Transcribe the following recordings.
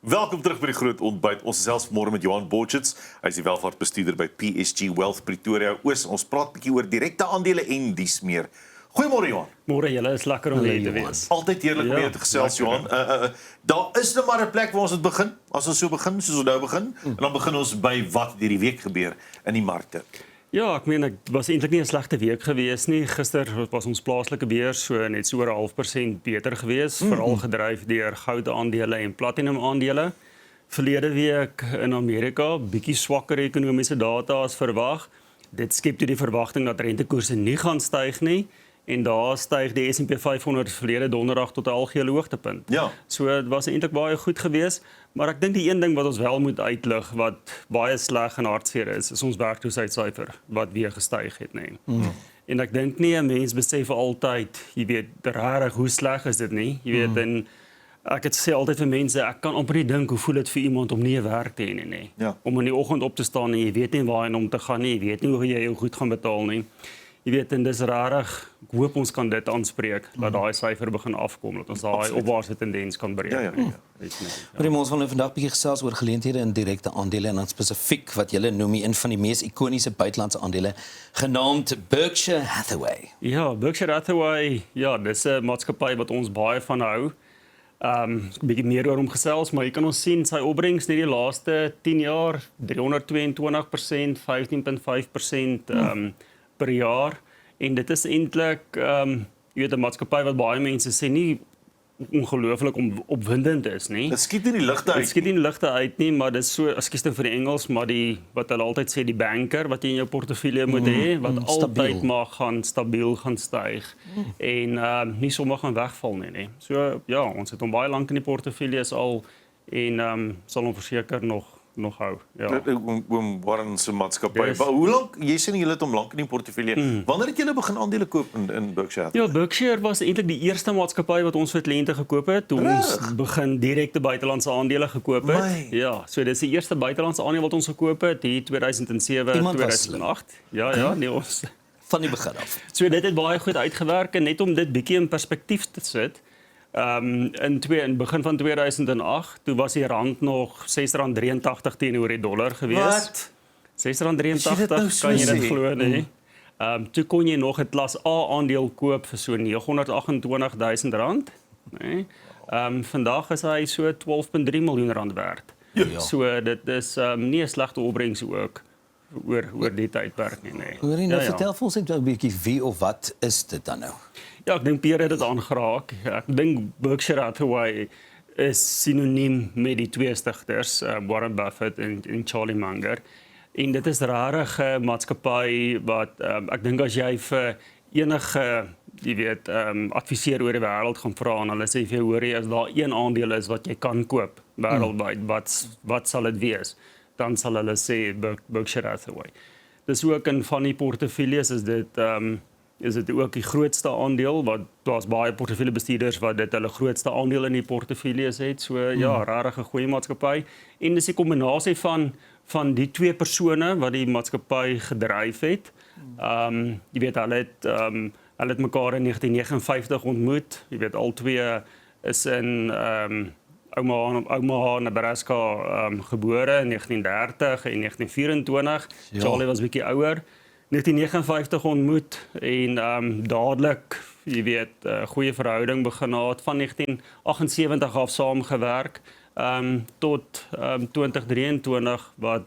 Welkom terug by die groot ontbyt. Ons is selfs môre met Johan Borchets. Hy is die welvaartbestuurder by PSG Wealth Pretoria Oos. Ons praat 'n bietjie oor direkte aandele en dies meer. Goeiemôre Johan. Môre julle, is lekker om hier te wees. Altyd heerlik om jou te gesels Johan. Daar is nou maar 'n plek waar ons moet begin. As ons so begin, soos ons nou begin, en dan begin ons by wat hierdie week gebeur in die markte. Ja, ek meen dit was eintlik nie 'n slegte week gewees nie. Gister was ons plaaslike beurs so net so oor 0,5% beter gewees, veral gedryf deur goudaandele en platinum aandele. Verlede week in Amerika bietjie swakker ekonomiese data as verwag. Dit skep toe die verwagting dat rentekoerse nie gaan styg nie. En daar styg die S&P 500 verlede donderdag tot 'n algehele hoogtepunt. Ja. So dit was eintlik baie goed geweest, maar ek dink die een ding wat ons wel moet uitlig wat baie sleg en hartseer is ons werkloosheidssyfer wat weer gestyg het, nê. En ek dink nie 'n mens besef altyd, jy weet, regtig hoe sleg is dit nie. Jy weet, en ek het sê altyd vir mense, ek kan amper nie dink hoe voel dit vir iemand om nie 'n werk te hê nie. Ja. Om in die oggend op te staan en jy weet nie waarheen om te gaan nie, jy weet nie hoe jy jou goed gaan betaal nie. Jy weet, en dis rarig, ek hoop ons kan dit aanspreek, dat daai syfer begin afkom, dat ons daai opwaartse tendens kan breek. Ja. Maar ons wil nou vandag bietjie gesels oor geleenthede in direkte aandele en dan spesifiek wat julle noem een van die mees ikoniese buitelandse aandele genaamd Berkshire Hathaway. Ja, Berkshire Hathaway, ja, dis 'n maatskappy wat ons baie van hou. 'n bietjie meer oor hom gesels, maar jy kan ons sien sy opbrengs net die laaste 10 jaar 322%, 15.5% per jaar, en dit is eintlik jy weet 'n maatskappy wat baie mense sê nie ongelooflik opwindend is nie. Dit skiet nie die ligte uit. Dit skiet nie die ligte uit nie, maar dis so, ekskuus nou vir die Engels, maar die wat hulle altyd sê, die banker wat jy in jou portefeulje moet hê, wat altyd maar gaan stabiel gaan styg en nie sommer gaan wegval nie. So ja, ons het hom baie lank in die portefeuilles al en sal hom verseker nog hou. Ja. Oom Warren se maatskappy. Yes. Hoe lank, jy sê julle het hom lank in die portefeulje. Wanneer het julle begin aandele koop in Berkshire? Ja, Berkshire was eintlik die eerste maatskappy wat ons vir kliënte gekoop het toe ons begin direkte buitelandse aandele gekoop het. My. Ja, so dis die eerste buitelandse aandeel wat ons gekoop het, hier 2007, Iemand was 2008. Ja, nee ons. Van die begin af. So dit het baie goed uitgewerk en net om dit bietjie in perspektief te sit. In begin van 2008, toe was die rand nog R6.83 teenoor die dollar gewees. Wat? R6.83, nou so kan jy dit sê? glo nie? Toe kon jy nog 'n klas A aandeel koop vir so R928.000, nê? Vandag is hy so R12.3 miljoen werd. Ja. So dit is nie 'n slegte opbrengs ook oor die tydperk nie, nê. Hoorie, nou vertel vir ons net 'n bietjie wie of wat is dit dan nou? Ja, ek dink Pierre het dit aangeraak. Ek dink Berkshire Hathaway is sinoniem met die twee stigters, Warren Buffett en Charlie Munger. En dit is rarig 'n maatskappy wat ek dink as jy vir enige, jy weet, adviseer oor die wêreld gaan vra en hulle sê vir jou, hoorie, as daar een aandeel is wat jy kan koop wêreldwyd, wat sal dit wees? Dan sal hulle sê Berkshire Hathaway. Dis ook in van die portefeuilles is dit ook die grootste aandeel, wat daar's baie portefeuljebestuurders wat dit hulle grootste aandeel in die portefeuilles het. So ja, regtig 'n goeie maatskappy. En dis 'n kombinasie van die twee persone wat die maatskappy gedryf het. Jy weet hulle het mekaar in 1959 ontmoet. Jy weet albei is in Omaha, Nebraska gebore in 1930 en 1924. Ja. Charlie was bietjie ouer. 1959 ontmoet en dadelik, jy weet, goeie verhouding begin gehad, van 1978 af saamgewerk tot 2023 wat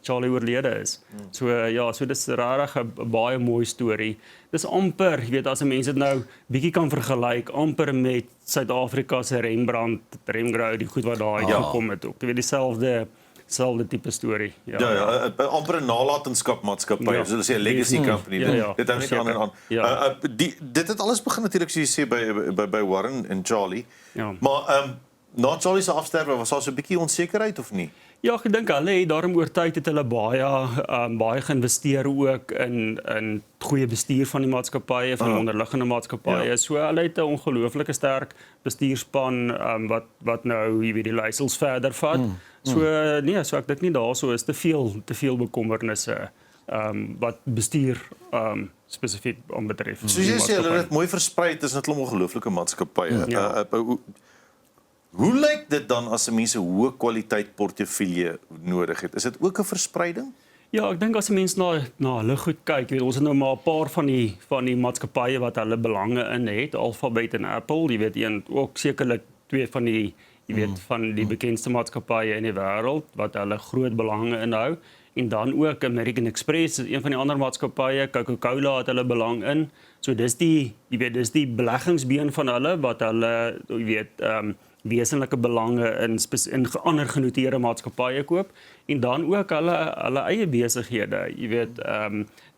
Charlie oorlede is. So ja, so dis regtig 'n baie mooi storie. Dis amper, jy weet, as 'n mens dit nou bietjie kan vergelyk, amper met Suid-Afrika se Rembrandt, die goed wat daar uitgekom het ook. Jy weet dieselfde tipe storie. Ja, amper 'n nalatenskapmaatskappy, Ja. so hulle sê 'n legacy company. Ja, Dit hou net aan en aan. Ja. Dit het alles begin natuurlik soos jy sê by Warren en Charlie. Ja. Maar na Charlie se afsterwe was daar so 'n bietjie onsekerheid of nie? Ja, ek dink hulle het daarom oor tyd het hulle baie geïnvesteer ook in goeie bestuur van die maatskappye, van die onderliggende maatskappye. Ja. So hulle het 'n ongelooflike sterk bestuurspan wat nou jy weet die leiersels verder vat. So nee, so ek dink nie daarso is te veel bekommernisse wat bestuur spesifiek aanbetref. Soos jy sê, hulle het mooi versprei tussen 'n klomp ongelooflike maatskappye. Hoe lyk dit dan as 'n mens 'n hoë kwaliteit portefeulje nodig het? Is dit ook 'n verspreiding? Ja, ek dink as 'n mens na hulle goed kyk, weet ons het nou maar 'n paar van die maatskappye wat hulle belange in het, Alphabet en Apple, jy weet een ook sekerlik twee van die jy weet van die bekendste maatskappye in die wêreld wat hulle groot belange inhou. En dan ook American Express, een van die ander maatskappye, Coca-Cola het hulle belang in. So dis dis die beleggingsbeen van hulle wat hulle jy weet wesenlike belange in ander genoteerde maatskappye koop en dan ook hulle eie besighede, jy weet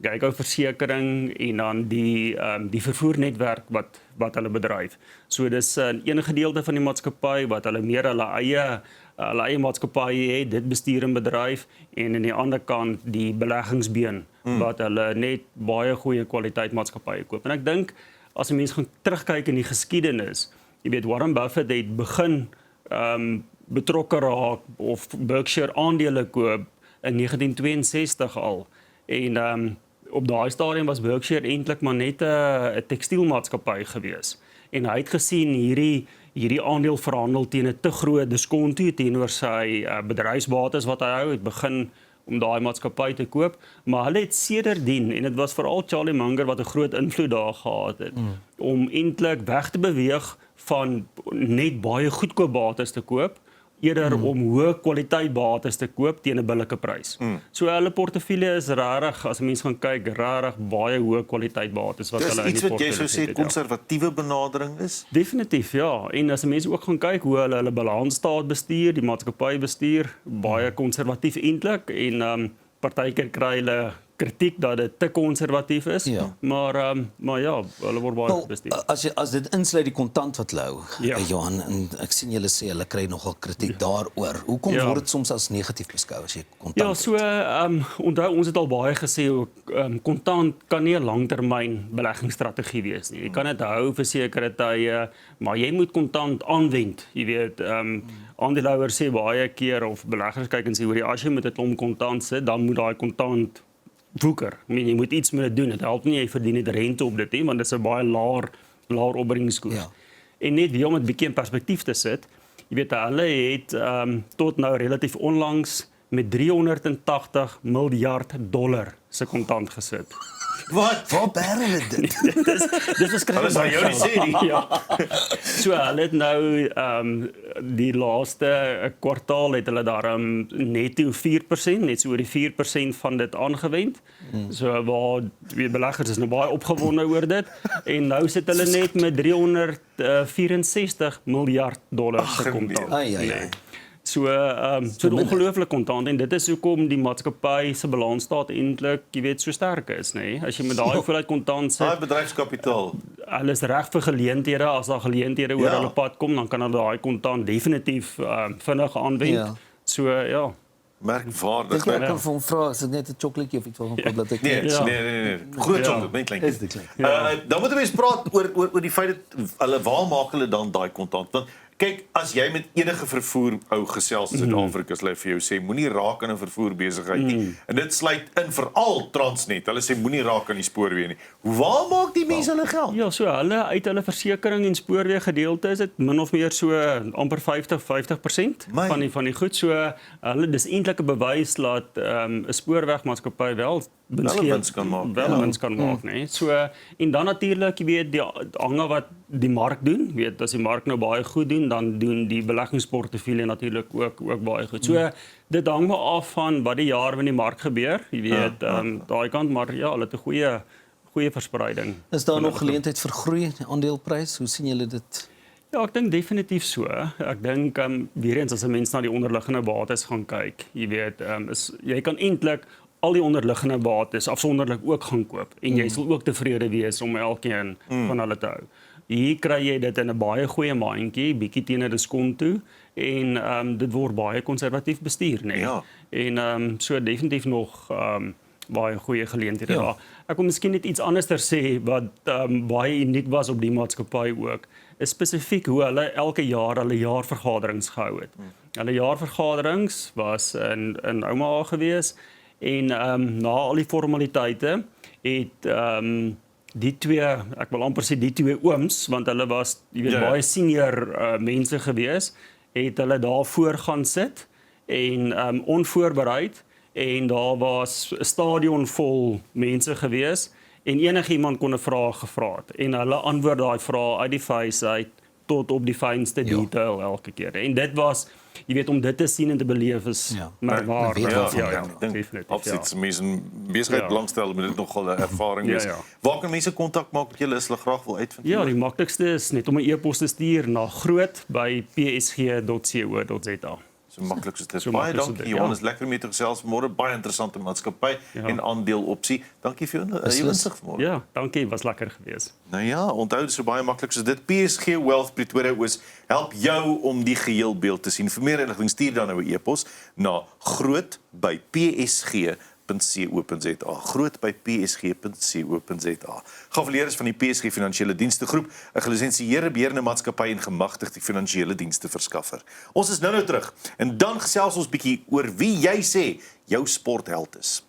Geico versekering en dan die vervoernetwerk wat hulle bedryf. So dis 'n gedeelte van die maatskappy wat hulle meer hulle eie maatskappye het, dit bestuur en bedryf en aan die ander kant die beleggingsbeen wat hulle net baie goeie kwaliteit maatskappye koop. En ek dink as 'n mens gaan terugkyk in die geskiedenis, jy weet Warren Buffett het begin betrokke raak of Berkshire aandele koop in 1962 al. En op daai stadium was Berkshire eintlik maar net 'n tekstielmaatskappy gewees. En hy het gesien hierdie aandeel verhandel teen 'n te groot diskonto teenoor sy bedryfsbates wat hy hou, het begin om daai maatskappy te koop, maar hulle het sedertdien en dit was veral Charlie Munger wat 'n groot invloed daar gehad het om eintlik weg te beweeg van net baie goedkoop bates te koop eerder om hoë kwaliteit bates te koop teen 'n billike prys. So hulle portefeulje is regtig as mense gaan kyk regtig baie hoë kwaliteit bates wat hulle in die Dis iets wat jy portefeulje sou sê het, ja. konservatiewe benadering is? Definitief, ja. En as mense ook gaan kyk hoe hulle balansstaat bestuur, die maatskappy bestuur, baie konservatief eintlik en partykeer kry hulle kritiek dat dit te konservatief is, Ja. maar ja, hulle word baie bestuur. As dit insluit die kontant wat lou, Ja. Johan, en ek sien julle sê hulle kry nogal kritiek daaroor. Hoekom Ja. word dit soms as negatief beskou as jy kontant? Ja, so onthou ons het al baie gesê ook kontant kan nie 'n langtermyn beleggingsstrategie wees nie. Jy kan dit hou vir sekere tye, maar jy moet kontant aanwend. Jy weet, aandeelhouers sê baie keer of beleggers kyk en sê hoor as jy met 'n klomp kontant sit, dan moet daai kontant woeker. I mean, jy moet iets met dit doen. Dit help nie jy verdien net rente op dit nie, want dit is 'n baie laer opbrengskoers. Ja. En net weer om dit 'n bietjie in perspektief te sit, jy weet hulle het tot nou relatief onlangs met 380 miljard dollar se kontant gesit. Wat? Waar bær hulle dit? Dis verskriklik. Hulle sal jou nie sê nie. Ja. So hulle het nou die laaste kwartaal het hulle daarom netto 4%, net so oor die 4% van dit aangewend. So waar die beleggers is nou baie opgewonde oor dit en nou sit hulle net met 364 miljard dollar se kontant. Ai. So 'n ongelooflike kontant en dit is hoekom die maatskappy se balansstaat eintlik, jy weet, so sterk is, nê? As jy met daai hoeveelheid kontant sit, Daai bedryfskapitaal. hulle is reg vir geleenthede, as daar geleenthede oor Ja. hulle pad kom, dan kan hulle daai kontant definitief vinnig aanwend. Ja. So ja. Merkwaardig, Ek né? kan van vra as dit net 'n chocolaatjie of iets wil koop dat ek Nee, Ja. nee. Groot Ja. chocolate, net klein. Is dit klein. Dan moet mense praat oor die feit dat hulle waar maak hulle dan daai kontant? Want kyk, as jy met enige vervoer ou gesels in Suid-Afrika, hulle vir jou sê moenie raak aan 'n vervoer besigheid nie. En dit sluit in veral Transnet. Hulle sê moenie raak aan die spoorweë nie. Waar maak die mense hulle geld? Ja, so hulle uit hulle versekering en spoorweë gedeelte is dit min of meer so amper 50% My. van die goed. So hulle dis eintlik 'n bewys dat 'n spoorwegmaatskappy wel wins kan maak, Wel 'n wins kan maak, nê. So en dan natuurlik, jy weet, die hange wat die mark doen, weet as die mark nou baie goed doen, dan doen die beleggingsportefeulje natuurlik ook baie goed. So dit hang maar af van wat die jaar met die mark gebeur, jy weet, daai kant, maar ja, hulle het 'n goeie verspreiding. Is daar nog geleentheid vir groei in die aandeleprys? Hoe sien julle dit? Ja, ek dink definitief so. Ek dink weer eens as 'n mens na die onderliggende bates gaan kyk, jy weet, jy kan eintlik al die onderliggende bates afsonderlik ook gaan koop en jy sal ook tevrede wees om elkeen van hulle te hou. Hier kry jy dit in 'n baie goeie mandjie, bietjie teen 'n diskont toe en dit word baie konservatief bestuur, nê. Ja. En so definitief nog baie goeie geleenthede Ja. daar. Ek wil miskien net iets anders sê wat baie uniek was op die maatskappy ook. Is spesifiek hoe hulle elke jaar hulle jaarvergaderings gehou het. Hulle jaarvergaderings was in Omaha gewees en na al die formaliteite het Die twee, ek wil amper sê die twee ooms, want hulle was, jy weet, baie senior mense gewees, het hulle daar voor gaan sit en onvoorbereid en daar was 'n stadion vol mense gewees en enigiemand kon 'n vraag gevra het en hulle antwoord daai vrae uit die face uit tot op die fynste detail elke keer. En dit was, jy weet, om dit te sien en te beleef is merkwaardig. Definitief. Absoluut, mense besigheid belangstel met dit nogal 'n ervaring wees. Waar kan mense kontak maak met julle as hulle graag wil uitvind? Ja, die maklikste is net om 'n e-pos te stuur na groot@psg.co.za. So maklik soos dit. Baie dankie Johannes, lekker met jou gesels môre, baie interessante maatskappy en aandeelopsie. Dankie vir jou insig môre. Ja, dankie, was lekker geweest. Nou ja, onthou dit so baie maklik soos dit. PSG Wealth Pretoria Oos help jou om die geheelbeeld te sien. Vir meer inligting stuur dan nou 'n e-pos na groot@psg.co.za. groot@psg.co.za. Gaveleer is van die PSG Finansiële Dienste Groep, 'n gelisensieerde beheerende maatskappy en gemagtigde finansiële dienste verskaffer. Ons is nou terug en dan gesels ons bietjie oor wie jy sê jou sportheld is.